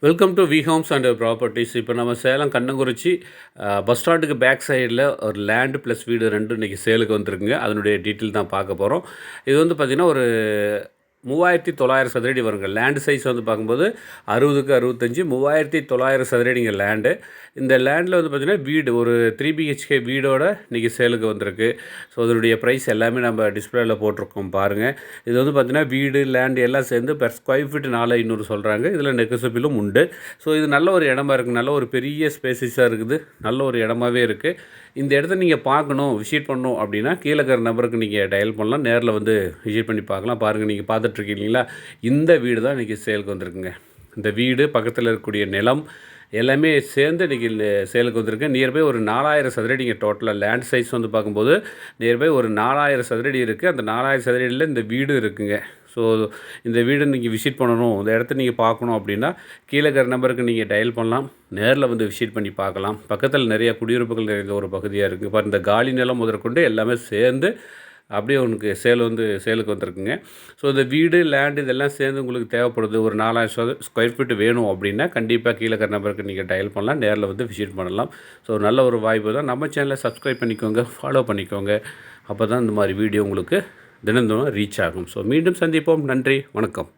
Welcome to V homes and properties. இப்போ நம்ம Salem Kannankurichi bus ஸ்டாண்டுக்கு பேக் சைடில் ஒரு லேண்டு ப்ளஸ் வீடு ரெண்டும் இன்றைக்கி சேலுக்கு வந்திருக்குங்க. அதனுடைய டீட்டெயில் தான் பார்க்க போகிறோம். இது வந்து பார்த்திங்கன்னா ஒரு 3900 சதுரடி வருங்க. லேண்டு சைஸ் வந்து பார்க்கும்போது 60க்கு 65, 3900 சதுரடிங்க லேண்டு. இந்த லேண்டில் வந்து பார்த்திங்கன்னா வீடு ஒரு 3 பிஹெச்கே வீடோட இன்றைக்கி சேலுக்கு வந்திருக்கு. ஸோ அதனுடைய ப்ரைஸ் எல்லாமே நம்ம டிஸ்பிளேயில் போட்டிருக்கோம் பாருங்கள். இது வந்து பார்த்திங்கன்னா வீடு லேண்டு எல்லாம் சேர்ந்து பெர் ஸ்கொயர் ஃபீட் 4500 சொல்கிறாங்க. இதில் நெகோசியபிளும் உண்டு. ஸோ இது நல்ல ஒரு இடமா இருக்குது. நல்ல ஒரு பெரிய ஸ்பேசிஸாக இருக்குது. நல்ல ஒரு இடமாவே இருக்குது. இந்த இடத்த நீங்கள் பார்க்கணும், விசிட் பண்ணணும் அப்படின்னா கீழே இருக்கிற நம்பருக்கு நீங்கள் டயல் பண்ணலாம். நேரில் வந்து விசிட் பண்ணி பார்க்கலாம். பாருங்கள், நீங்கள் பார்த்துட்ருக்கீங்க இல்லைங்களா, இந்த வீடு தான் இன்றைக்கி சேலுக்கு வந்திருக்குங்க. இந்த வீடு பக்கத்தில் இருக்கக்கூடிய நிலம் எல்லாமே சேர்ந்து இன்றைக்கி சேலுக்கு வந்திருக்கு. நியர்பை ஒரு 4000 சதுரடிங்க. டோட்டலாக லேண்ட் சைஸ் வந்து பார்க்கும்போது நியர்பை ஒரு 4000 சதுரடி இருக்குது. அந்த 4000 சதுரடியில் இந்த வீடு இருக்குங்க. ஸோ இந்த வீடு நீங்கள் விசிட் பண்ணணும், இந்த இடத்த நீங்கள் பார்க்கணும் அப்படின்னா கீழே இருக்கிற நம்பருக்கு நீங்கள் டயல் பண்ணலாம். நேரில் வந்து விசிட் பண்ணி பார்க்கலாம். பக்கத்தில் நிறைய குடியிருப்புகள் நிறைந்த ஒரு பகுதியாக இருக்குது. இப்போ இந்த காலி நிலம் முதற்கொண்டு எல்லாமே சேர்ந்து அப்படியே உனக்கு சேலுக்கு வந்திருக்குங்க. ஸோ இந்த வீடு லேண்டு இதெல்லாம் சேர்ந்து உங்களுக்கு தேவைப்படுது, ஒரு 4000 ஸ்கொயர் ஃபீட் வேணும் அப்படின்னா கண்டிப்பாக கீழே இருக்கிற நம்பருக்கு நீங்கள் டயல் பண்ணலாம். நேரில் வந்து விசிட் பண்ணலாம். ஸோ நல்ல ஒரு வாய்ப்பு தான். நம்ம சேனலை சப்ஸ்கிரைப் பண்ணிக்கோங்க, ஃபாலோ பண்ணிக்கோங்க. அப்போ தான் இந்த மாதிரி வீடியோ உங்களுக்கு தினந்தோறும் ரீச் ஆகும். ஸோ மீண்டும் சந்திப்போம். நன்றி, வணக்கம்.